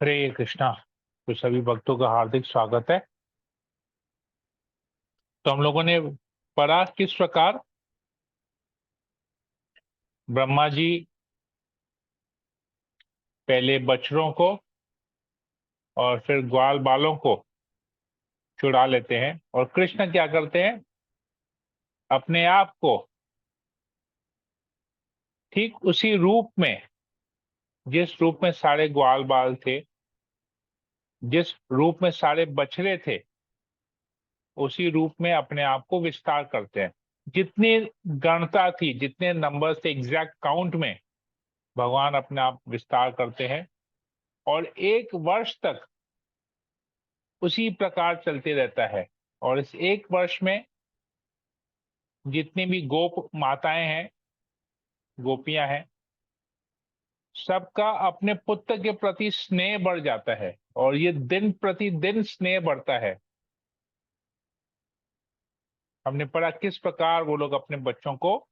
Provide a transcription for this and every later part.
हरे कृष्णा। तो सभी भक्तों का हार्दिक स्वागत है। तो हम लोगों ने पढ़ा किस प्रकार ब्रह्मा जी पहले बछड़ों को और फिर ग्वाल बालों को छुड़ा लेते हैं, और कृष्ण क्या करते हैं, अपने आप को ठीक उसी रूप में, जिस रूप में सारे ग्वाल बाल थे, जिस रूप में सारे बछड़े थे, उसी रूप में अपने आप को विस्तार करते हैं। जितनी गणता थी, जितने नंबर थे, एग्जैक्ट काउंट में भगवान अपने आप विस्तार करते हैं, और 1 वर्ष तक उसी प्रकार चलते रहता है। और इस 1 वर्ष में जितनी भी गोप माताएं हैं, गोपियां हैं, सबका अपने पुत्र के प्रति स्नेह बढ़ जाता है, और ये दिन प्रतिदिन स्नेह बढ़ता है। हमने पढ़ा किस प्रकार वो लोग अपने बच्चों को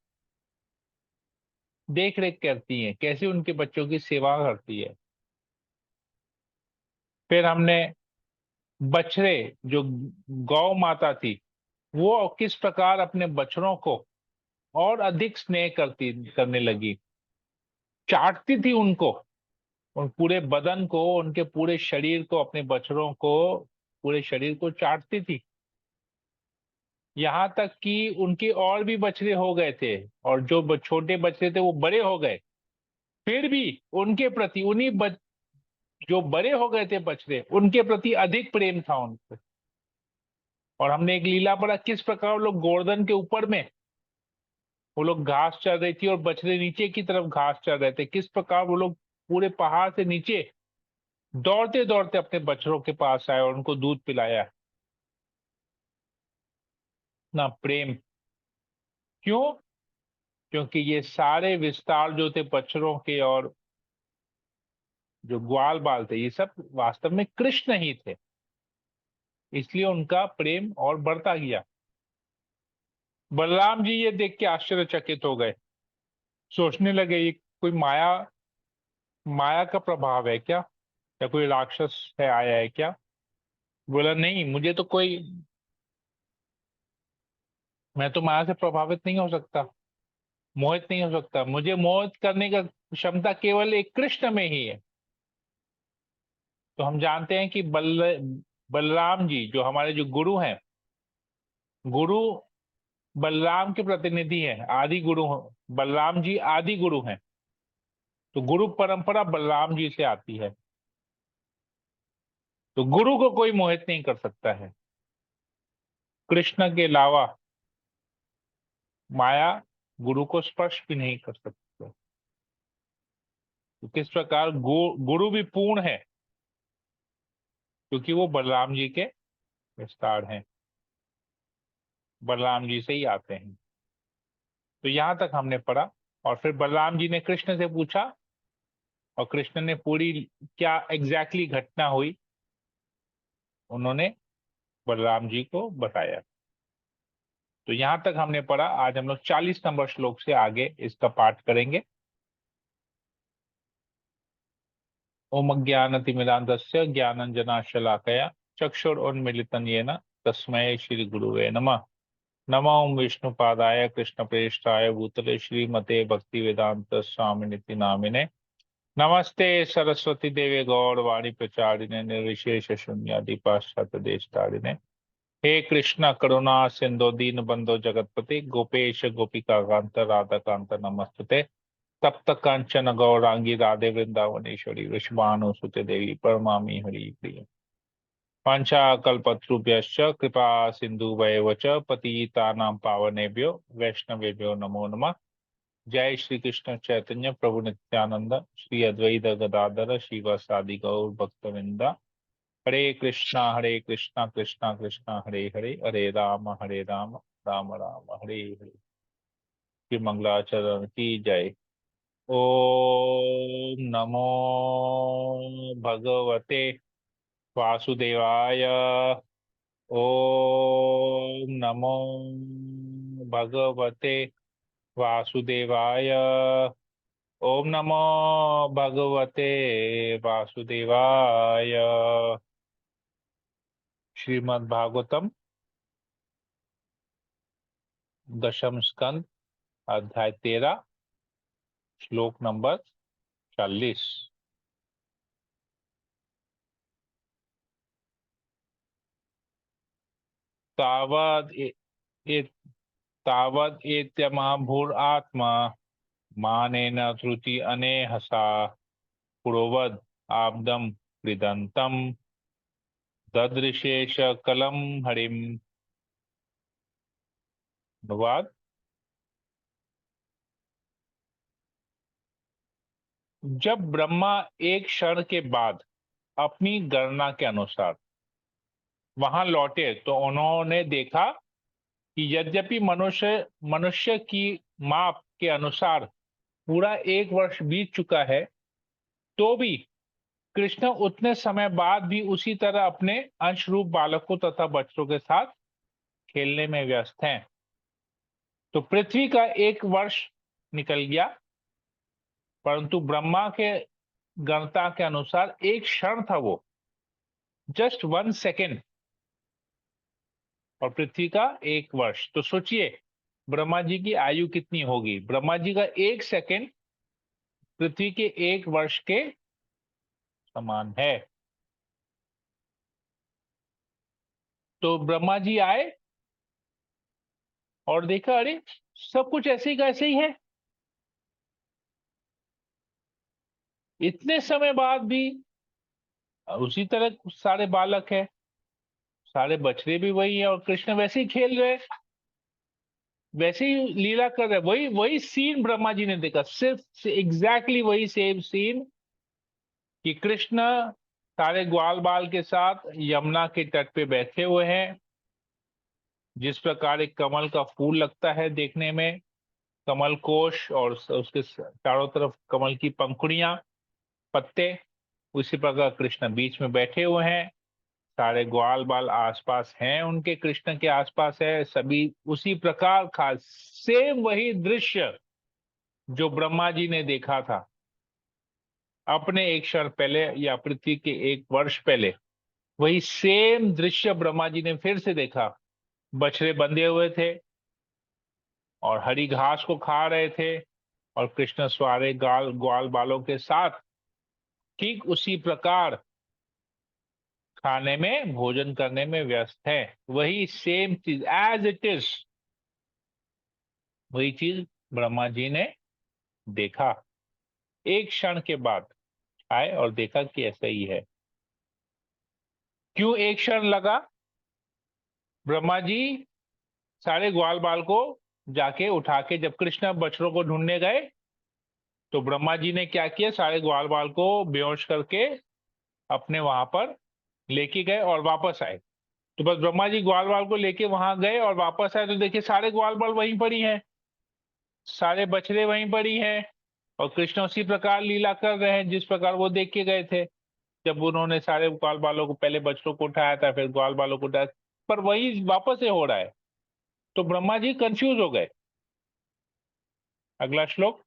देख रेख करती हैं, कैसे उनके बच्चों की सेवा करती है। फिर हमने बछड़े, जो गौ माता थी, वो किस प्रकार अपने बछड़ों को और अधिक स्नेह करने लगी, चाटती थी उनको, उन पूरे बदन को, उनके पूरे शरीर को, अपने बछड़ों को, पूरे शरीर को चाटती थी। यहाँ तक कि उनके और भी बछड़े हो गए थे, और जो छोटे बछड़े थे वो बड़े हो गए, फिर भी उनके प्रति, जो बड़े हो गए थे बछड़े, उनके प्रति अधिक प्रेम था उनसे। और हमने एक लीला पढ़ा किस प्रकार वो लोग गोवर्धन के ऊपर में, वो लोग घास चर रही थी और बछड़े नीचे की तरफ घास चर रहे थे, किस प्रकार वो लोग पूरे पहाड़ से नीचे दौड़ते दौड़ते अपने बछड़ों के पास आए और उनको दूध पिलाया। ना प्रेम! क्यों? क्योंकि ये सारे विस्तार जो थे बछड़ों के और जो ग्वाल बाल थे, ये सब वास्तव में कृष्ण ही थे, इसलिए उनका प्रेम और बढ़ता गया। बलराम जी ये देख के आश्चर्यचकित हो गए, सोचने लगे ये कोई माया माया का प्रभाव है क्या, या कोई राक्षस है आया है क्या। बोला नहीं, मुझे तो कोई, मैं तो माया से प्रभावित नहीं हो सकता, मोहित नहीं हो सकता। मुझे मोहित करने का क्षमता केवल एक कृष्ण में ही है। तो हम जानते हैं कि बलराम जी जो हमारे जो गुरु हैं, गुरु बलराम के प्रतिनिधि हैं, आदि गुरु। बलराम जी आदि गुरु हैं, तो गुरु परंपरा बलराम जी से आती है। तो गुरु को कोई मोहित नहीं कर सकता है, कृष्ण के अलावा माया गुरु को स्पर्श भी नहीं कर सकती। तो किस प्रकार गुरु भी पूर्ण है, क्योंकि वो बलराम जी के विस्तार हैं, बलराम जी से ही आते हैं। तो यहां तक हमने पढ़ा। और फिर बलराम जी ने कृष्ण से पूछा, और कृष्ण ने पूरी क्या एग्जैक्टली घटना हुई, उन्होंने बलराम जी को बताया। तो यहां तक हमने पढ़ा। आज हम लोग 40 नंबर श्लोक से आगे इसका पाठ करेंगे। ओम अज्ञानतिमिरान्धस्य ज्ञानंजनाशलाकया चक्षुरुन्मीलितं येन तस्मै श्री गुरुवे नमः। नमो विष्णुपादाय कृष्णप्रेष्ठाय भूतले श्रीमते भक्ति वेदांत स्वामिनिति नामिने। नमस्ते सरस्वती देवे गौरवाणी प्रचारिणे निर्विशेष शून्यादि पाश्चात्य देशतारिणे। हे कृष्ण करुणा सिंधु दीन बंधु जगतपति गोपेश गोपिका कांत राधा कांत नमस्तुते। तप्त कांचन गौरांगी राधे वृंदावनेश्वरी वृषभानुसुते देवी परमामी हरि प्रिय। वाञ्छाकल्पतरुभ्यश्च कृपा सिन्धुभ्येव च पतितानां पावनेभ्यो वैष्णवेभ्यो नमो नमः। जय श्री कृष्ण चैतन्य प्रभु नित्यानंद श्री अद्वैत गदाधर शिवासादि गौर भक्तवृंदा। हरे कृष्णा कृष्णा कृष्णा हरे हरे, हरे राम राम राम हरे हरे। श्री मंगलाचरण की जय। ओम नमो भगवते वासुदेवाय। ओम नमो भगवते वासुदेवाय। ओम नमो भगवते वासुदेवाय। श्रीमद् भागवतम दशम स्कंद अध्याय 13 श्लोक नंबर 40। तावद तावद एत्यमाभूरात्मा मानेन धृति अनेहसा पुरोवद आब्दम कृदंतम ददृशेष कलम हरिम। अनुवाद। जब ब्रह्मा एक क्षण के बाद अपनी गणना के अनुसार वहां लौटे तो उन्होंने देखा कि यद्यपि मनुष्य मनुष्य की माप के अनुसार पूरा 1 वर्ष बीत चुका है, तो भी कृष्ण उतने समय बाद भी उसी तरह अपने अंश रूप बालकों तथा बच्चों के साथ खेलने में व्यस्त हैं। तो पृथ्वी का 1 वर्ष निकल गया, परंतु ब्रह्मा के गणता के अनुसार एक क्षण था, वो जस्ट 1 सेकेंड, और पृथ्वी का 1 वर्ष। तो सोचिए ब्रह्मा जी की आयु कितनी होगी। ब्रह्मा जी का 1 सेकेंड पृथ्वी के 1 वर्ष के समान है। तो ब्रह्मा जी आए और देखा, अरे सब कुछ ऐसे ही का ऐसे ही है, इतने समय बाद भी उसी तरह सारे बालक है, सारे बछड़े भी वही है, और कृष्ण वैसे ही खेल रहे, वैसे ही लीला कर रहे। वही वही सीन ब्रह्मा जी ने देखा, सिर्फ एग्जैक्टली वही सेम सीन कि कृष्ण सारे ग्वाल बाल के साथ यमुना के तट पे बैठे हुए हैं। जिस प्रकार एक कमल का फूल लगता है देखने में, कमल कोश, और उसके चारों तरफ कमल की पंखुड़ियां, पत्ते, उसी प्रकार कृष्ण बीच में बैठे हुए हैं। सारे ग्वाल बाल आसपास हैं, उनके कृष्ण के आसपास है, सभी उसी प्रकार खास सेम वही दृश्य जो ब्रह्मा जी ने देखा था अपने एक क्षण पहले या पृथ्वी के 1 वर्ष पहले। वही सेम दृश्य ब्रह्मा जी ने फिर से देखा। बछड़े बंधे हुए थे और हरी घास को खा रहे थे, और कृष्ण सारे ग्वाल बालों के साथ ठीक उसी प्रकार खाने में, भोजन करने में व्यस्त है। वही सेम चीज एज इट इज, वही चीज ब्रह्मा जी ने देखा। एक क्षण के बाद आए और देखा कि ऐसा ही है। क्यों एक क्षण लगा? ब्रह्मा जी सारे ग्वाल बाल को जाके उठा के, जब कृष्ण बछड़ों को ढूंढने गए, तो ब्रह्मा जी ने क्या किया, सारे ग्वाल बाल को बेहोश करके अपने वहां पर लेके गए और वापस आए। तो बस ब्रह्मा जी ग्वाल बाल को लेके वहां गए और वापस आए, तो देखिए सारे ग्वाल बाल वहीं पड़ी हैं, सारे बछड़े वहीं पड़ी हैं, और कृष्ण उसी प्रकार लीला कर रहे हैं जिस प्रकार वो देख के गए थे। जब उन्होंने सारे ग्वाल बालों को, पहले बछड़ों को उठाया था, फिर ग्वाल बालों को उठाया, पर वही वापस से हो रहा है। तो ब्रह्मा जी कंफ्यूज हो गए। अगला श्लोक।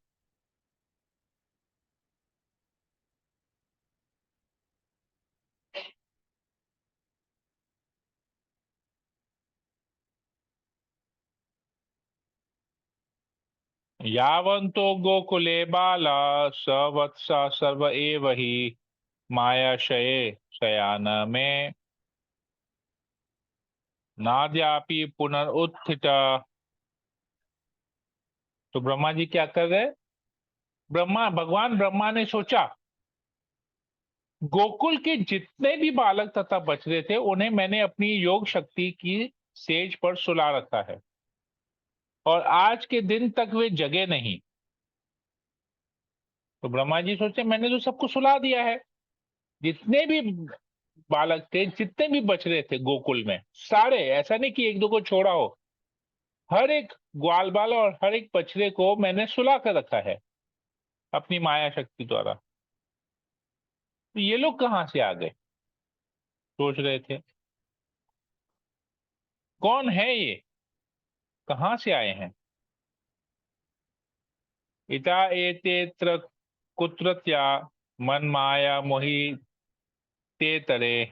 यावन्तो गोकुले बाला स वत्स सर्व एव हि मायाशये शयान में नाद्यापि पुनरुत्थित। तो ब्रह्मा जी क्या कर रहे? भगवान ब्रह्मा ने सोचा, गोकुल के जितने भी बालक तथा बछड़े थे उन्हें मैंने अपनी योग शक्ति की सेज पर सुला रखा है, और आज के दिन तक वे जगे नहीं। तो ब्रह्मा जी सोचे, मैंने तो सबको सुला दिया है, जितने भी बालक थे, जितने भी बछड़े थे गोकुल में, सारे, ऐसा नहीं कि एक दो को छोड़ा हो, हर एक ग्वाल बाल और हर एक बछड़े को मैंने सुला कर रखा है अपनी माया शक्ति द्वारा। तो ये लोग कहाँ से आ गए? सोच रहे थे, कौन है ये, कहाँ से आए हैं? इता एते कुत्रत्या मन माया मोहि ते तरे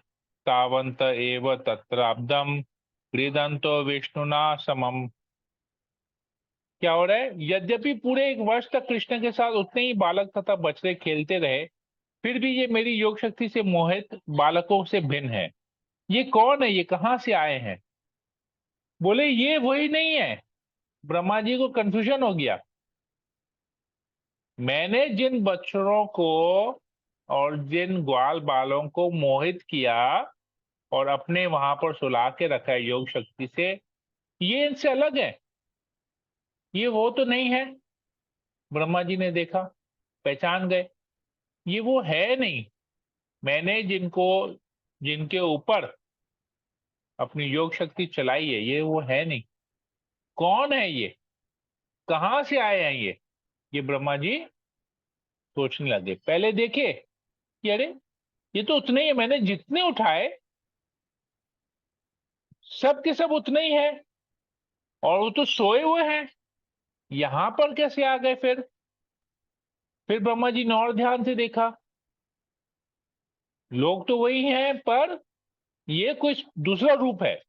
तावंत एव तत्राब्दम क्रीडन्तो विष्णुना समम। क्या हो रहा है? यद्यपि पूरे एक वर्ष तक कृष्ण के साथ उतने ही बालक तथा बछड़े खेलते रहे, फिर भी ये मेरी योग शक्ति से मोहित बालकों से भिन्न है। ये कौन है? ये कहाँ से आए हैं? बोले ये वही नहीं है। ब्रह्मा जी को कंफ्यूजन हो गया। मैंने जिन बच्चों को और जिन ग्वाल बालों को मोहित किया और अपने वहां पर सुला के रखा है योग शक्ति से, ये इनसे अलग है। ये वो तो नहीं है। ब्रह्मा जी ने देखा, पहचान गए, ये वो है नहीं। मैंने जिनको जिनके ऊपर अपनी योग शक्ति चलाई है, ये वो है नहीं। कौन है ये? कहाँ से आए हैं ये ब्रह्मा जी सोचने लगे। पहले देखे कि अरे ये तो उतने ही है, मैंने जितने उठाए सब के सब उतने ही है, और वो तो सोए हुए हैं, यहां पर कैसे आ गए? फिर ब्रह्मा जी ने और ध्यान से देखा, लोग तो वही हैं, पर ये कुछ दूसरा रूप है।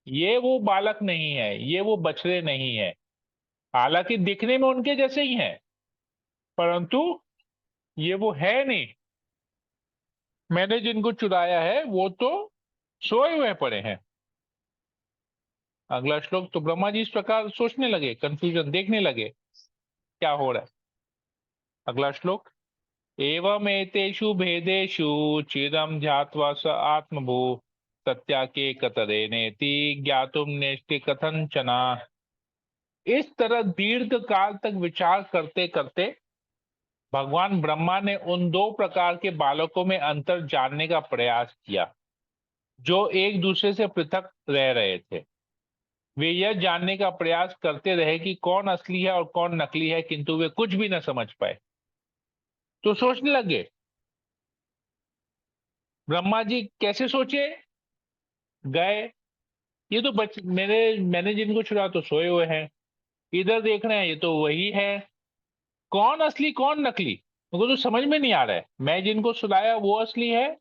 ये वो बालक नहीं है, ये वो बछड़े नहीं है। हालांकि दिखने में उनके जैसे ही हैं, परंतु ये वो है नहीं। मैंने जिनको चुराया है वो तो सोए हुए पड़े हैं। अगला श्लोक। तो ब्रह्मा जी इस प्रकार सोचने लगे, कंफ्यूजन देखने लगे क्या हो रहा है। अगला श्लोक। एवमेतेषु भेदेषु चिरं ध्यात्वा स आत्मभू सत्याके कतरे नेति ज्ञातुम नेष्टि कथंचना। इस तरह दीर्घ काल तक विचार करते करते भगवान ब्रह्मा ने उन दो प्रकार के बालकों में अंतर जानने का प्रयास किया जो एक दूसरे से पृथक रह रहे थे। वे यह जानने का प्रयास करते रहे कि कौन असली है और कौन नकली है, किंतु वे कुछ भी न समझ पाए। तो सोचने लगे। ब्रह्मा जी कैसे सोचे? गए, ये तो मैंने जिनको छुड़ा तो सोए हुए हैं, इधर देख रहे हैं ये तो वही है। कौन असली कौन नकली मुझको तो समझ में नहीं आ रहा है। मैं जिनको सुलाया वो असली है,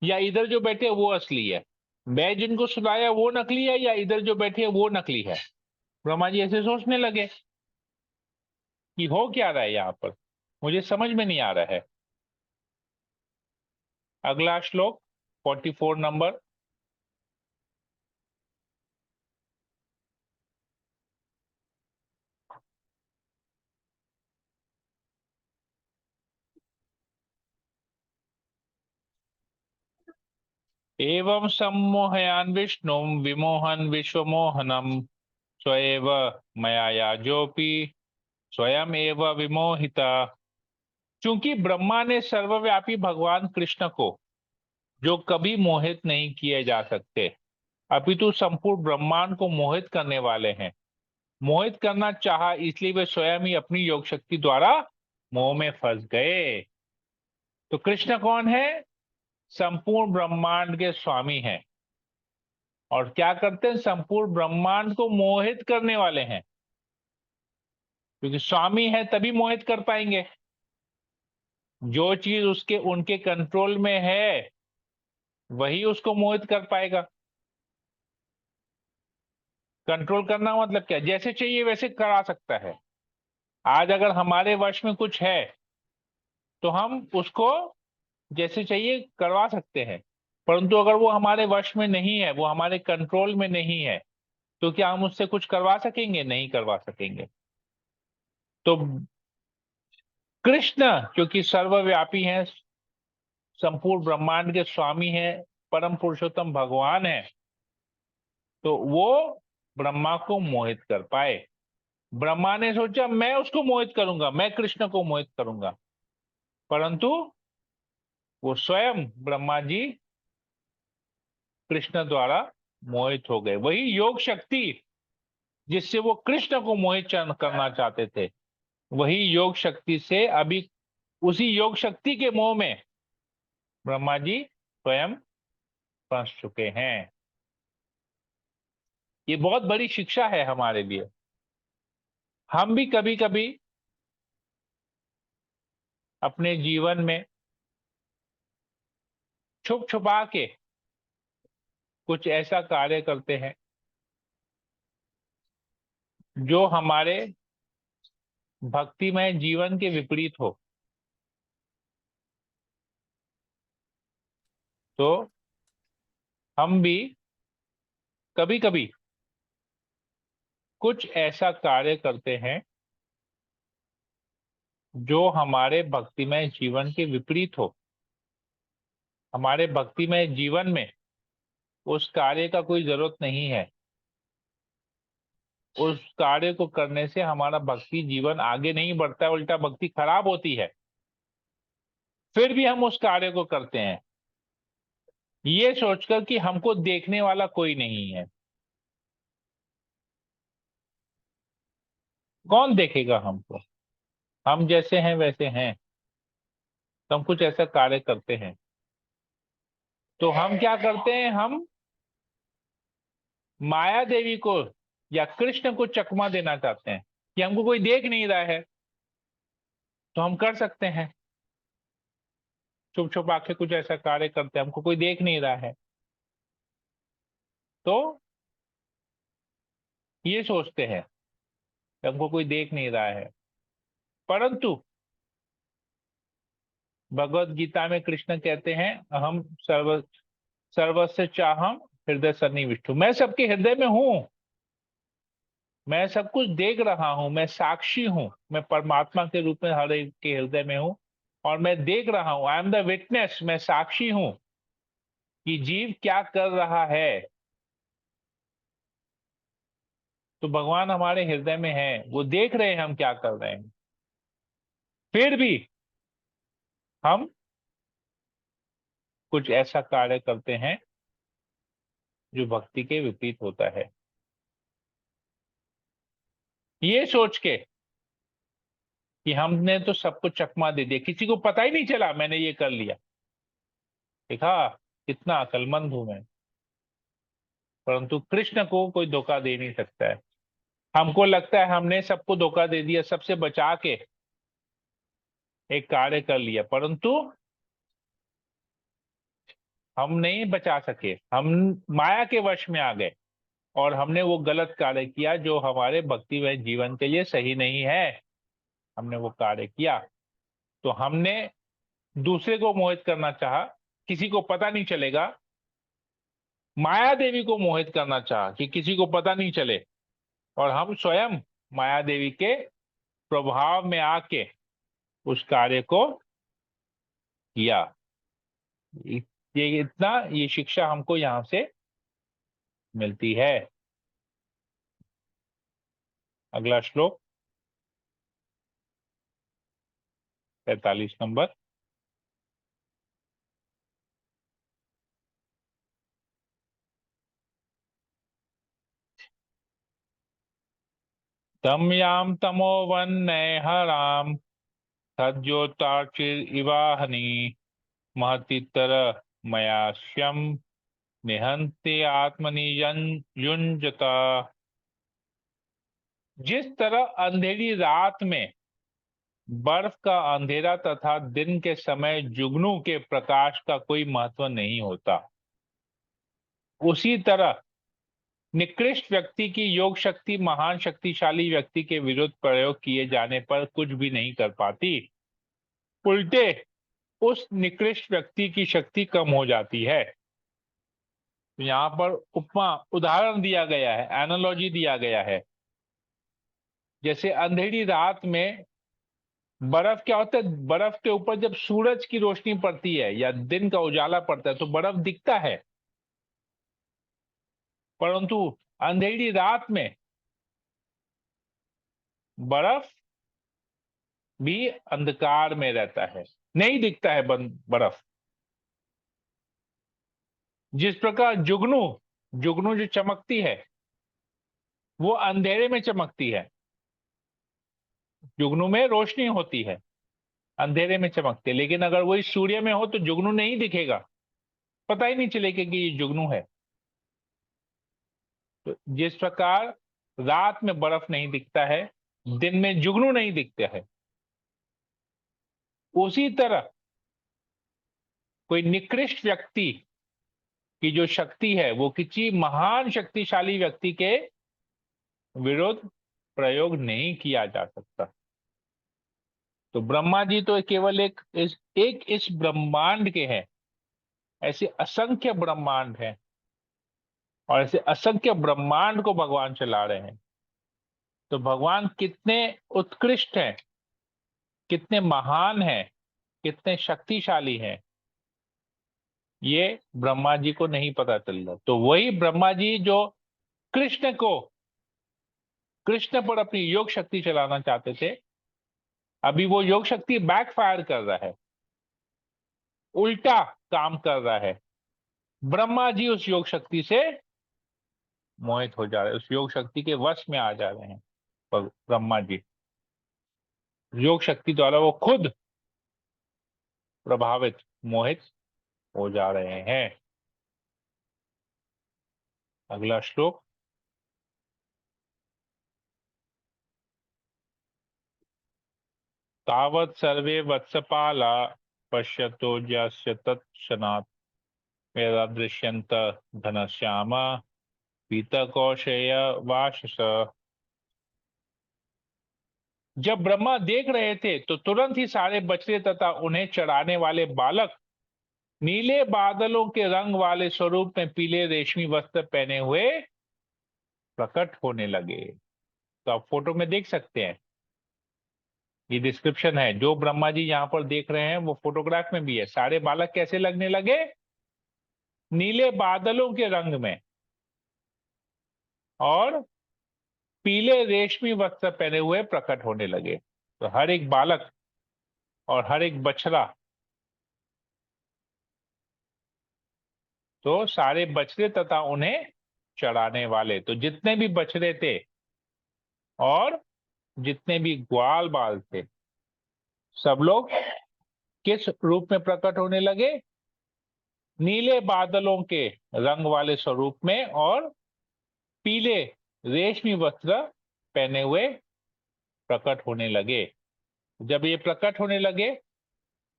या इधर जो बैठे वो असली है? मैं जिनको सुलाया वो नकली है, या इधर जो बैठे वो नकली है? ब्रह्मा जी ऐसे सोचने लगे कि हो क्या रहा है यहाँ पर, मुझे समझ में नहीं आ रहा है। अगला श्लोक 44 नंबर। एवं सम्मोहयान विष्णु विमोहन विश्वमोहनम स्वयं मया याजोपि स्वयं एव विमोहिता। क्योंकि ब्रह्मा ने सर्वव्यापी भगवान कृष्ण को, जो कभी मोहित नहीं किए जा सकते, अपितु संपूर्ण ब्रह्मांड को मोहित करने वाले हैं, मोहित करना चाहा, इसलिए वे स्वयं ही अपनी योग शक्ति द्वारा मोह में फंस गए। तो कृष्ण कौन है? संपूर्ण ब्रह्मांड के स्वामी हैं, और क्या करते हैं? संपूर्ण ब्रह्मांड को मोहित करने वाले हैं। क्योंकि स्वामी है तभी मोहित कर पाएंगे। जो चीज उसके उनके कंट्रोल में है वही उसको मोहित कर पाएगा। कंट्रोल करना मतलब क्या? जैसे चाहिए वैसे करा सकता है। आज अगर हमारे वश में कुछ है तो हम उसको जैसे चाहिए करवा सकते हैं, परंतु अगर वो हमारे वश में नहीं है, वो हमारे कंट्रोल में नहीं है, तो क्या हम उससे कुछ करवा सकेंगे? नहीं करवा सकेंगे। तो कृष्ण क्योंकि सर्वव्यापी हैं, संपूर्ण ब्रह्मांड के स्वामी हैं, परम पुरुषोत्तम भगवान है, तो वो ब्रह्मा को मोहित कर पाए। ब्रह्मा ने सोचा मैं उसको मोहित करूंगा, मैं कृष्ण को मोहित करूंगा, परंतु वो स्वयं ब्रह्मा जी कृष्ण द्वारा मोहित हो गए। वही योग शक्ति जिससे वो कृष्ण को मोहित करना चाहते थे, वही योग शक्ति से अभी उसी योग शक्ति के मोह में ब्रह्मा जी स्वयं फंस चुके हैं। ये बहुत बड़ी शिक्षा है हमारे लिए। हम भी कभी कभी अपने जीवन में छुप छुपा के कुछ ऐसा कार्य करते हैं जो हमारे भक्तिमय जीवन के विपरीत हो, तो हम भी कभी कभी कुछ ऐसा कार्य करते हैं जो हमारे भक्तिमय जीवन के विपरीत हो। हमारे भक्तिमय जीवन में उस कार्य का कोई जरूरत नहीं है। उस कार्य को करने से हमारा भक्ति जीवन आगे नहीं बढ़ता है, उल्टा भक्ति खराब होती है। फिर भी हम उस कार्य को करते हैं ये सोचकर कि हमको देखने वाला कोई नहीं है। कौन देखेगा हमको? हम जैसे हैं वैसे हैं। तो हम कुछ ऐसा कार्य करते हैं, तो हम क्या करते हैं, हम माया देवी को या कृष्ण को चकमा देना चाहते हैं कि हमको कोई देख नहीं रहा है, तो हम कर सकते हैं। छुप छुपा के कुछ ऐसा कार्य करते हैं, हमको कोई देख नहीं रहा है, तो ये सोचते हैं कि हमको कोई देख नहीं रहा है। परंतु भगवत गीता में कृष्ण कहते हैं, अहम सर्वस्य चाहम हृदय सन्निविष्टु, मैं सबके हृदय में हूं। मैं सब कुछ देख रहा हूं, मैं साक्षी हूं। मैं परमात्मा के रूप में हर एक के हृदय में हूं और मैं देख रहा हूं। आई एम द विटनेस, मैं साक्षी हूं कि जीव क्या कर रहा है। तो भगवान हमारे हृदय में है, वो देख रहे हैं हम क्या कर रहे हैं। फिर भी हम कुछ ऐसा कार्य करते हैं जो भक्ति के विपरीत होता है, ये सोच के कि हमने तो सबको चकमा दे दिया, किसी को पता ही नहीं चला मैंने ये कर लिया। देखा कितना अकलमंद हूं मैं। परंतु कृष्ण को कोई धोखा दे नहीं सकता है। हमको लगता है हमने सबको धोखा दे दिया, सबसे बचा के एक कार्य कर लिया, परंतु हम नहीं बचा सके। हम माया के वश में आ गए और हमने वो गलत कार्य किया जो हमारे भक्तिमय जीवन के लिए सही नहीं है। हमने वो कार्य किया, तो हमने दूसरे को मोहित करना चाहा, किसी को पता नहीं चलेगा। माया देवी को मोहित करना चाहा कि किसी को पता नहीं चले, और हम स्वयं माया देवी के प्रभाव में आके उस कार्य को किया। ये शिक्षा हमको यहां से मिलती है। अगला श्लोक 45 नंबर। तम याम तमो वन्नैहराम तज्जोतार्चिरिवाहनी महतीतर मयास्यम निहंते आत्मनि युंजता। जिस तरह अंधेरी रात में बर्फ का अंधेरा तथा दिन के समय जुगनू के प्रकाश का कोई महत्व नहीं होता, उसी तरह निकृष्ट व्यक्ति की योग शक्ति महान शक्तिशाली व्यक्ति के विरुद्ध प्रयोग किए जाने पर कुछ भी नहीं कर पाती। उल्टे उस निकृष्ट व्यक्ति की शक्ति कम हो जाती है। तो यहाँ पर उपमा उदाहरण दिया गया है, एनालॉजी दिया गया है। जैसे अंधेरी रात में बर्फ क्या होता है, बर्फ के ऊपर जब सूरज की रोशनी पड़ती है या दिन का उजाला पड़ता है तो बर्फ दिखता है, परंतु अंधेरी रात में बर्फ भी अंधकार में रहता है, नहीं दिखता है बर्फ। जिस प्रकार जुगनू जुगनू जो चमकती है वो अंधेरे में चमकती है। जुगनू में रोशनी होती है, अंधेरे में चमकती है, लेकिन अगर वही सूर्य में हो तो जुगनू नहीं दिखेगा, पता ही नहीं चलेगा कि ये जुगनू है। तो जिस प्रकार रात में बर्फ नहीं दिखता है, दिन में जुगनू नहीं दिखता है, उसी तरह कोई निकृष्ट व्यक्ति की जो शक्ति है वो किसी महान शक्तिशाली व्यक्ति के विरुद्ध प्रयोग नहीं किया जा सकता। तो ब्रह्मा जी तो केवल इस ब्रह्मांड के हैं। ऐसे असंख्य ब्रह्मांड हैं और ऐसे असंख्य ब्रह्मांड को भगवान चला रहे हैं। तो भगवान कितने उत्कृष्ट हैं, कितने महान हैं, कितने शक्तिशाली हैं, ये ब्रह्मा जी को नहीं पता चल रहा। तो वही ब्रह्मा जी जो कृष्ण पर अपनी योग शक्ति चलाना चाहते थे, अभी वो योग शक्ति बैकफायर कर रहा है, उल्टा काम कर रहा है। ब्रह्मा जी उस योग शक्ति से मोहित हो जा रहे हैं, उस योग शक्ति के वश में आ जा रहे हैं। ब्रह्मा जी योग शक्ति द्वारा वो खुद प्रभावित, मोहित हो जा रहे हैं। अगला श्लोक। तावत् सर्वे वत्सपाला पश्यतो यस्य तत्क्षणात् यदा दृश्यन्त घनश्यामा पीतकौशेय वाशस। जब ब्रह्मा देख रहे थे तो तुरंत ही सारे बछड़े तथा उन्हें चढ़ाने वाले बालक नीले बादलों के रंग वाले स्वरूप में पीले रेशमी वस्त्र पहने हुए प्रकट होने लगे। तो आप फोटो में देख सकते हैं, ये डिस्क्रिप्शन है। जो ब्रह्मा जी यहाँ पर देख रहे हैं वो फोटोग्राफ में भी है। सारे बालक कैसे लगने लगे? नीले बादलों के रंग में और पीले रेशमी वस्त्र पहने हुए प्रकट होने लगे। तो हर एक बालक और हर एक बछड़ा, तो सारे बछड़े तथा उन्हें चढ़ाने वाले, तो जितने भी बछड़े थे और जितने भी ग्वाल बाल थे, सब लोग किस रूप में प्रकट होने लगे? नीले बादलों के रंग वाले स्वरूप में और पीले रेशमी वस्त्र पहने हुए प्रकट होने लगे। जब ये प्रकट होने लगे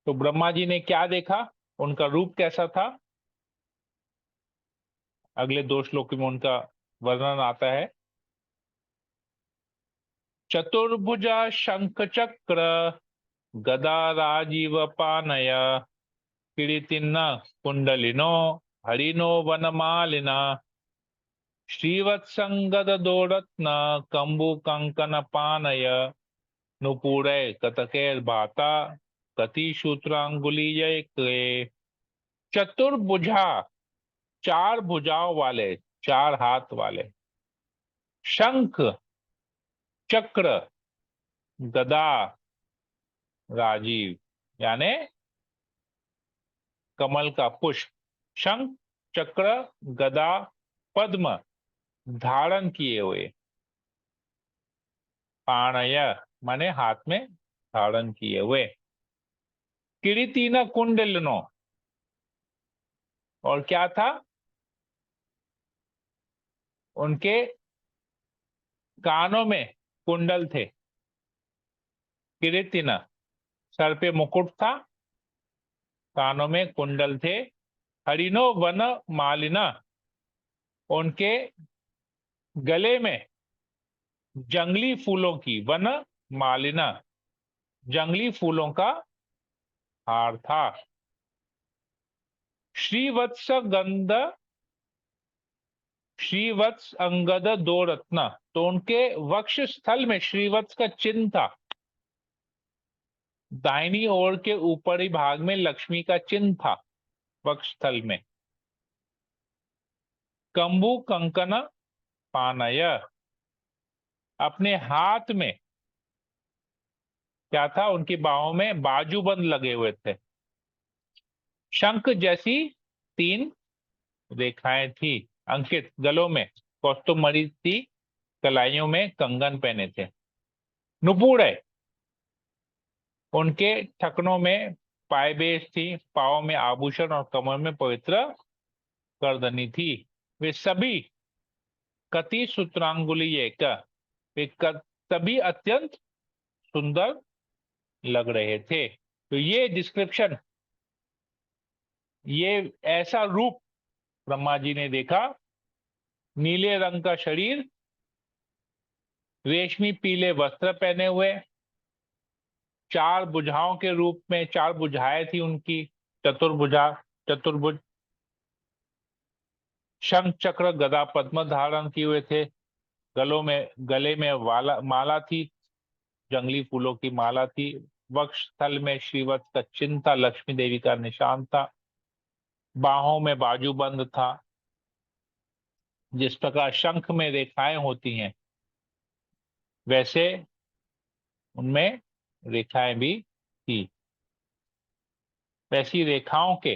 तो ब्रह्मा जी ने क्या देखा, उनका रूप कैसा था? अगले 2 श्लोक में उनका वर्णन आता है। चतुर्भुजा शंख चक्र गदा राजीव पानय किरीटिन्न कुंडलिनो हरिनो वनमालिना श्रीवत्संगदोरत्न कंबु कंकन पानय नुपुरै कतकैर्भाता कति सूत्रांगुलीयके। चतुर्भुजा, 4 भुजाओं वाले, 4 हाथ वाले, शंख चक्र गदा राजीव यानी कमल का पुष्प, शंख चक्र गदा पद्म धारण किए हुए, पाणय माने हाथ में धारण किए हुए, किरीटिन कुंडलिनो, और क्या था? उनके कानों में कुंडल थे। किरीटिन, सर पे मुकुट था, कानों में कुंडल थे। हरिनो वन मालिना, उनके गले में जंगली फूलों की, वन मालिना जंगली फूलों का हार था। श्रीवत्स गंध श्रीवत्स अंगद 2 रत्न, तो उनके वक्ष स्थल में श्रीवत्स का चिन्ह था। दाहिनी ओर के ऊपरी भाग में लक्ष्मी का चिन्ह था वक्ष स्थल में। कंबु कंकन पानय, अपने हाथ में क्या था? उनकी बाहों में बाजूबंद लगे हुए थे। शंख जैसी 3 रेखाएं थी अंकित, गलों में कौस्तुभमणि थी, कलाइयों में कंगन पहने थे। नुपुर है, उनके ठकनों में पायबेश थी, पाँव में आभूषण और कमर में पवित्र करदनी थी। वे सभी कति सूत्रांगुलीय का, वे सभी अत्यंत सुंदर लग रहे थे। तो ये डिस्क्रिप्शन, ये ऐसा रूप ब्रह्मा जी ने देखा, नीले रंग का शरीर, रेशमी पीले वस्त्र पहने हुए, चार भुजाओं के रूप में, चार भुजाएं थी उनकी, चतुर्भुजा, चतुर्भुज, शंख चक्र गदा पद्म धारण किए हुए थे, गले में माला थी, जंगली फूलों की माला थी, वक्ष स्थल में श्रीवत्स का चिन्ह था, लक्ष्मी देवी का निशान था, बाहों में बाजूबंद था, जिस प्रकार शंख में रेखाएं होती हैं वैसे उनमें रेखाएं भी थी, वैसी रेखाओं के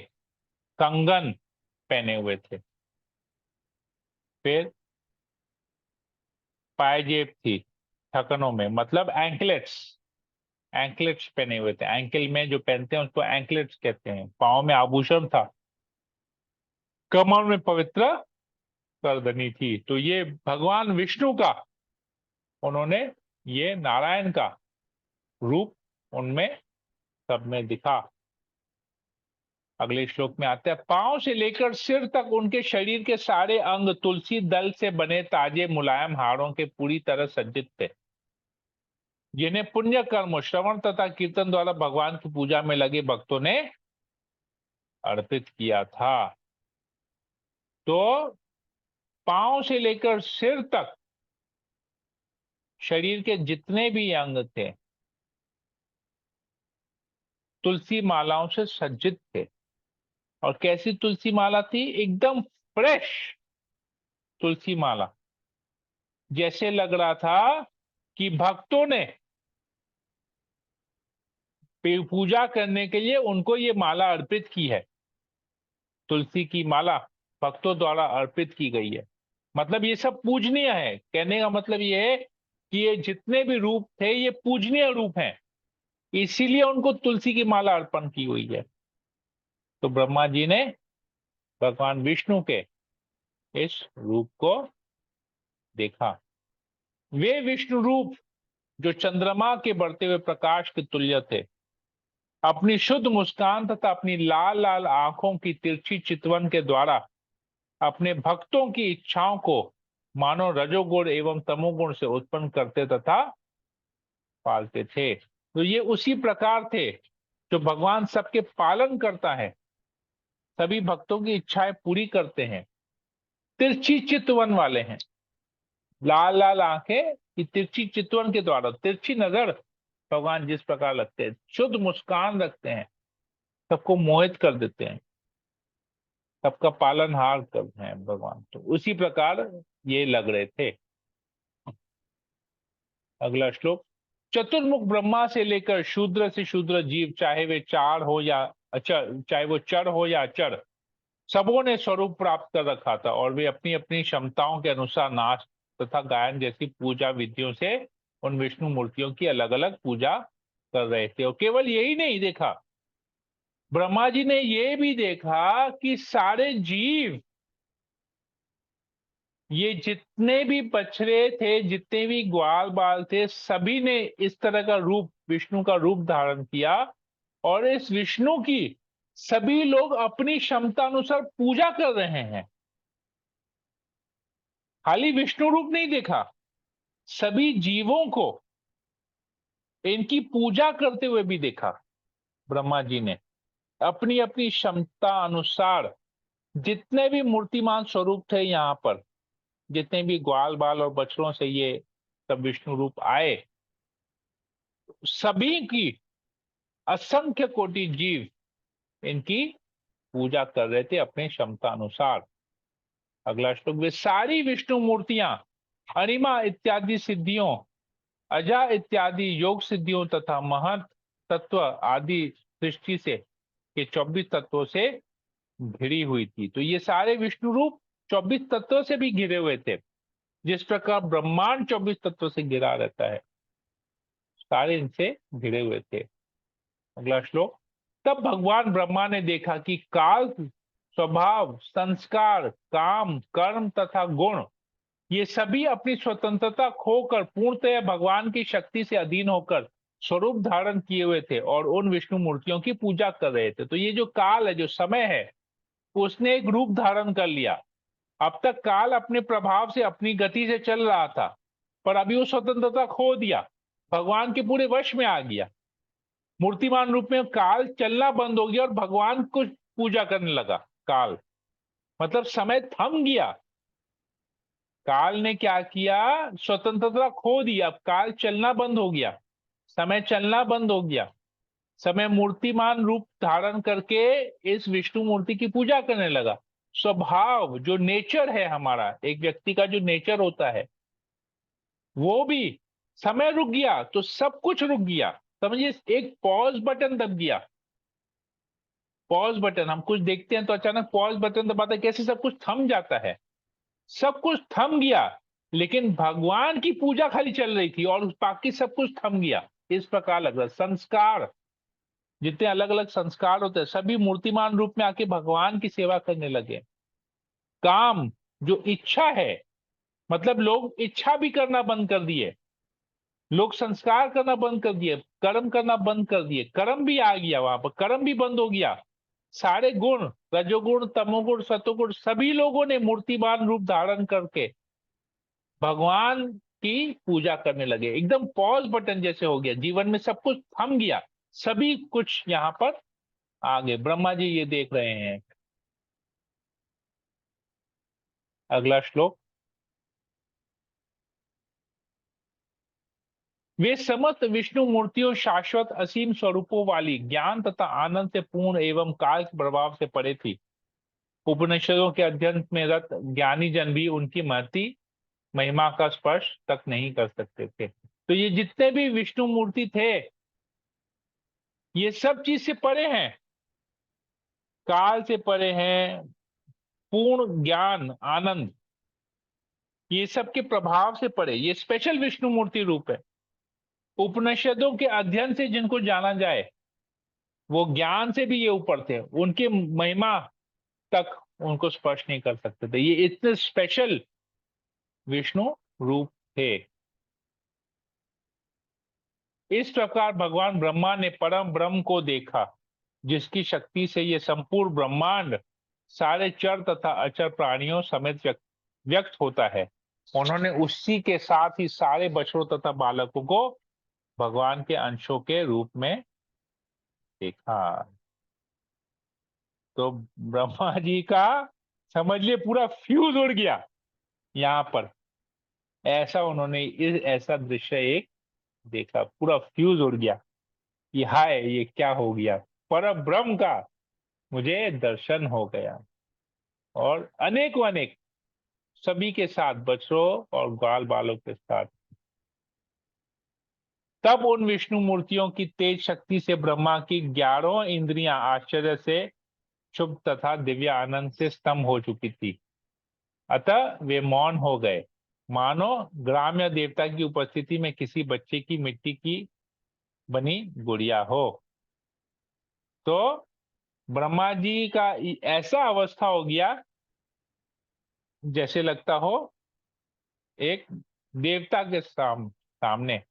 कंगन पहने हुए थे। फिर पायजेब थी थकनों में, मतलब एंकलेट्स, एंकलेट्स पहने हुए थे, एंकल में जो पहनते हैं उसको एंकलेट्स कहते हैं। पाँव में आभूषण था, कमर में पवित्र करधनी थी। तो ये भगवान विष्णु का, उन्होंने ये नारायण का रूप उनमें सब में दिखा। अगले श्लोक में आते हैं, पांव से लेकर सिर तक उनके शरीर के सारे अंग तुलसी दल से बने ताजे मुलायम हाड़ों के पूरी तरह सज्जित थे, जिन्हें पुण्य कर्म, श्रवण तथा कीर्तन द्वारा भगवान की पूजा में लगे भक्तों ने अर्पित किया था। तो पांव से लेकर सिर तक शरीर के जितने भी अंग थे तुलसी मालाओं से सज्जित थे। और कैसी तुलसी माला थी? एकदम फ्रेश तुलसी माला, जैसे लग रहा था कि भक्तों ने पूजा करने के लिए उनको ये माला अर्पित की है। तुलसी की माला भक्तों द्वारा अर्पित की गई है, मतलब ये सब पूजनीय है। कहने का मतलब ये है कि ये जितने भी रूप थे ये पूजनीय रूप हैं, इसीलिए उनको तुलसी की माला अर्पण की हुई है। तो ब्रह्मा जी ने भगवान विष्णु के इस रूप को देखा। वे विष्णु रूप जो चंद्रमा के बढ़ते हुए प्रकाश के तुल्य थे, अपनी शुद्ध मुस्कान तथा अपनी लाल लाल आंखों की तिरछी चितवन के द्वारा अपने भक्तों की इच्छाओं को मानो रजोगुण एवं तमोगुण से उत्पन्न करते तथा पालते थे। तो ये उसी प्रकार थे जो भगवान सबके पालन करता है, सभी भक्तों की इच्छाएं पूरी करते हैं, तिरछी चितवन वाले हैं, लाल लाल आंखें की तिरछी चितवन के द्वारा, तिरछी नजर भगवान जिस प्रकार लगते हैं, शुद्ध मुस्कान रखते हैं, सबको मोहित कर देते हैं, सबका पालनहार करते हैं भगवान। तो उसी प्रकार ये लग रहे थे। अगला श्लोक, चतुर्मुख ब्रह्मा से लेकर शूद्र से शूद्र जीव, चाहे वे चार हो या अचर, चाहे वो चर हो या अचर, सबों ने स्वरूप प्राप्त कर रखा था और वे अपनी अपनी क्षमताओं के अनुसार नाच तथा गायन जैसी पूजा विधियों से उन विष्णु मूर्तियों की अलग अलग पूजा कर रहे थे। और केवल यही नहीं देखा, ब्रह्मा जी ने ये भी देखा कि सारे जीव, ये जितने भी बछड़े थे, जितने भी ग्वाल बाल थे, सभी ने इस तरह का रूप, विष्णु का रूप धारण किया। और इस विष्णु की सभी लोग अपनी क्षमता अनुसार पूजा कर रहे हैं। खाली विष्णु रूप नहीं देखा, सभी जीवों को इनकी पूजा करते हुए भी देखा। ब्रह्मा जी ने अपनी अपनी क्षमता अनुसार जितने भी मूर्तिमान स्वरूप थे यहाँ पर, जितने भी ग्वाल बाल और बछड़ों से ये सब विष्णु रूप आए, सभी की असंख्य कोटि जीव इनकी पूजा कर रहे थे अपने क्षमता अनुसार। अगला श्लोक, वे सारी विष्णु मूर्तियां अरिमा इत्यादि सिद्धियों, अजा इत्यादि योग सिद्धियों तथा महत तत्व आदि सृष्टि से के 24 तत्वों से घिरी हुई थी। तो ये सारे विष्णु रूप 24 तत्वों से भी घिरे हुए थे, जिस प्रकार ब्रह्मांड 24 तत्वों से घिरा रहता है, सारे इनसे घिरे हुए थे। अगला श्लोक, तब भगवान ब्रह्मा ने देखा कि काल, स्वभाव, संस्कार, काम, कर्म तथा गुण, ये सभी अपनी स्वतंत्रता खोकर पूर्णतः भगवान की शक्ति से अधीन होकर स्वरूप धारण किए हुए थे और उन विष्णु मूर्तियों की पूजा कर रहे थे। तो ये जो काल है, जो समय है, उसने एक रूप धारण कर लिया। अब तक काल अपने प्रभाव से, अपनी गति से चल रहा था, पर अभी वो स्वतंत्रता खो दिया, भगवान के पूरे वश में आ गया। मूर्तिमान रूप में काल चलना बंद हो गया और भगवान को पूजा करने लगा। काल मतलब समय थम गया। काल ने क्या किया? स्वतंत्रता खो दी। अब काल चलना बंद हो गया, समय चलना बंद हो गया। समय मूर्तिमान रूप धारण करके इस विष्णु मूर्ति की पूजा करने लगा। स्वभाव, जो नेचर है हमारा, एक व्यक्ति का जो नेचर होता है, वो भी, समय रुक गया तो सब कुछ रुक गया। समझिए, एक पॉज बटन दब गया। पॉज बटन, हम कुछ देखते हैं तो अचानक पॉज बटन दबाते हैं, कैसे सब कुछ थम जाता है। सब कुछ थम गया, लेकिन भगवान की पूजा खाली चल रही थी और बाकी सब कुछ थम गया। इस प्रकार लग रहा संस्कार, जितने अलग अलग संस्कार होते हैं, सभी मूर्तिमान रूप में आके भगवान की सेवा करने लगे। काम, जो इच्छा है, मतलब लोग इच्छा भी करना बंद कर दिए, लोग संस्कार करना बंद कर दिए, कर्म करना बंद कर दिए। कर्म भी आ गया वहां पर, कर्म भी बंद हो गया। सारे गुण, रजोगुण, तमोगुण, सतोगुण, सभी लोगों ने मूर्तिमान रूप धारण करके भगवान की पूजा करने लगे। एकदम पॉज बटन जैसे हो गया, जीवन में सब कुछ थम गया, सभी कुछ यहाँ पर आ गए। ब्रह्मा जी ये देख रहे हैं। अगला श्लोक। वे समस्त विष्णु मूर्तियों, शाश्वत असीम स्वरूपों वाली, ज्ञान तथा आनंद से पूर्ण एवं काल के प्रभाव से परे थी। उपनिषदों के अध्ययन में रत ज्ञानी जन भी उनकी महती महिमा का स्पर्श तक नहीं कर सकते थे। तो ये जितने भी विष्णु मूर्ति थे, ये सब चीज से परे हैं, काल से परे हैं, पूर्ण ज्ञान आनंद, ये सब के प्रभाव से परे। ये स्पेशल विष्णु मूर्ति रूप है। उपनिषदों के अध्ययन से जिनको जाना जाए, वो ज्ञान से भी ये ऊपर थे, उनकी महिमा तक उनको स्पर्श नहीं कर सकते थे। ये इतने स्पेशल विष्णु रूप थे। इस प्रकार भगवान ब्रह्मा ने परम ब्रह्म को देखा, जिसकी शक्ति से ये संपूर्ण ब्रह्मांड सारे चर तथा अचर प्राणियों समेत व्यक्त होता है। उन्होंने उसी के साथ ही सारे बछड़ों तथा बालकों को भगवान के अंशों के रूप में देखा। तो ब्रह्मा जी का, समझ लिए, पूरा फ्यूज उड़ गया यहाँ पर। ऐसा उन्होंने ऐसा दृश्य एक देखा, पूरा फ्यूज उड़ गया कि हाय, ये क्या हो गया। पर ब्रह्म का मुझे दर्शन हो गया। और अनेकों अनेक, सभी के साथ, बच्चों और ग्वाल बालों के साथ। तब उन विष्णु मूर्तियों की तेज शक्ति से ब्रह्मा की 11 इंद्रियां आश्चर्य से शुभ तथा दिव्य आनंद से स्तंभ हो चुकी थी। अतः वे मौन हो गए, मानो ग्राम्य देवता की उपस्थिति में किसी बच्चे की मिट्टी की बनी गुड़िया हो। तो ब्रह्मा जी का ऐसा अवस्था हो गया, जैसे लगता हो एक देवता के सामने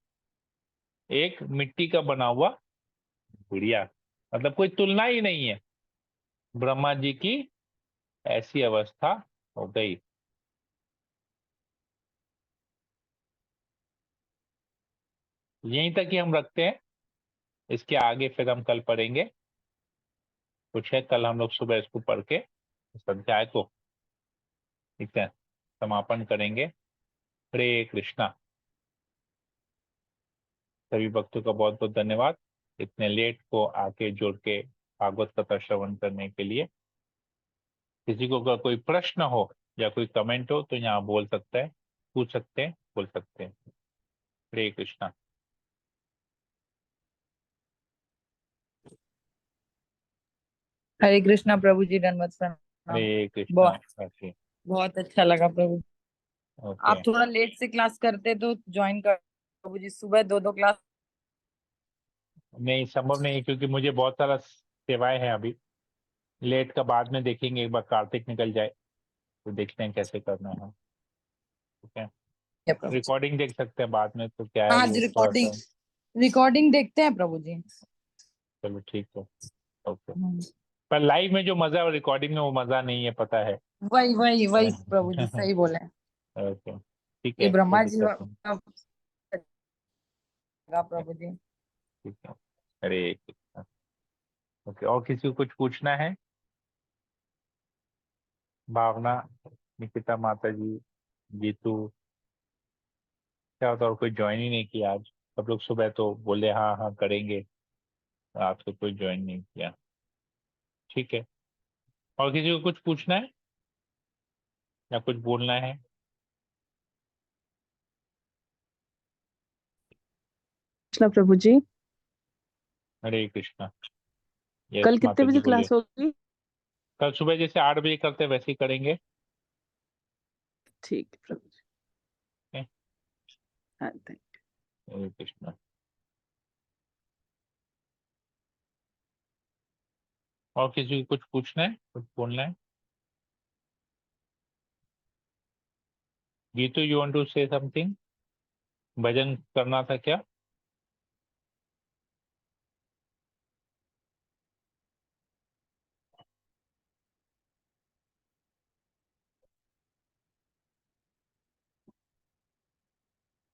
एक मिट्टी का बना हुआ गुड़िया। मतलब कोई तुलना ही नहीं है। ब्रह्मा जी की ऐसी अवस्था हो गई। यहीं तक ही हम रखते हैं, इसके आगे फिर हम कल पढ़ेंगे। कुछ है, कल हम लोग सुबह इसको पढ़ के इस अध्याय को, ठीक है, समापन करेंगे। हरे कृष्णा। सभी भक्तों का बहुत बहुत धन्यवाद, इतने लेट को आके जुड़ के भागवत कथा श्रवण करने के लिए। किसी को अगर कोई प्रश्न हो या कोई कमेंट हो तो यहाँ बोल सकता है, पूछ सकते हैं, बोल सकते हैं। हरे कृष्णा। हरे कृष्णा प्रभु जी, दंडवत प्रणाम। हरे कृष्णा। बहुत ओके। बहुत अच्छा लगा प्रभु। ओके। आप थोड़ा लेट से क्लास करते तो ज्वाइन कर प्रभु जी, सुबह 2-2 क्लास। नहीं, संभव नहीं, क्योंकि मुझे बहुत सारा सेवाएं हैं अभी। लेट का बाद में देखेंगे, एक बार कार्तिक निकल जाए तो देखते हैं कैसे करना है। ठीक है, है प्रभु जी। रिकॉर्डिंग देख सकते हैं बाद में, तो क्या है हाँ वो जी, थोड़ा रिकॉर्डिंग सा रिकॉर्डिंग देखते हैं प्रभु जी। चलो ठीक है, ओके। पर लाइव में जो मजा है वो रिकॉर्डिंग में वो मजा नहीं है, पता है। वही वही वही प्रभु जी सही बोले। ओके, ठीक ये है, कोई ब्रह्मा जी दिक्कत नहीं। का प्रभु जी। ठीक है, हरे कृष्णा। ओके, और किसी को कुछ पूछना है? भावना, निकिता माता जी, जीतू, क्या होता, और कोई ज्वाइन ही नहीं किया आज। सब लोग सुबह तो बोले हाँ हाँ करेंगे, रात को कोई ज्वाइन नहीं किया। ठीक है, और किसी को कुछ पूछना है या कुछ बोलना है? कृष्णा प्रभु जी। हरे कृष्णा। यस कल कितने माता जी बजे बोलिए। क्लास होगी? कल सुबह जैसे 8 बजे करते हैं वैसे ही करेंगे। ठीक है प्रभु जी। Okay? हाँ, थैंक हरे कृष्णा। और किसी को कुछ पूछना है, कुछ बोलना है? Geetu, you want to say something? भजन करना था क्या?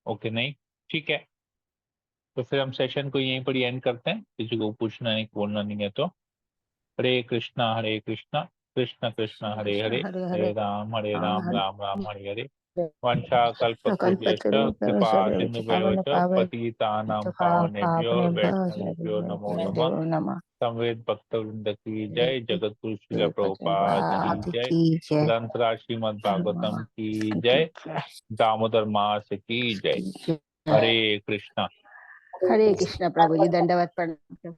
ओके, नहीं, ठीक है, तो फिर हम सेशन को यहीं पर ही एंड करते हैं। किसी को पूछना नहीं, बोलना नहीं है तो हरे कृष्णा कृष्ण कृष्ण हरे कृष्ण हरे, हरे हरे हरे राम राम राम हरे राम हरे हरे। हरे। वंशाकल्पतरुभ्यश्च कल्पतरुभ्यश्च कृपासिन्धुभ्यो च पावन पतितानां पावनेभ्यो पावनेभ्यः वैष्णवेभ्यो नमो नमः। वैष्णवेभ्यो नमः। संवेद भक्तवृंद की जय, जगत गुरु श्रील प्रभुपाद की जय, की जय। ग्रंथराज श्रीमद् भागवतम की जय, दामोदर मास की जय। की जय। हरे कृष्णा। हरे कृष्ण प्रभु जी, दंडवत प्रणाम।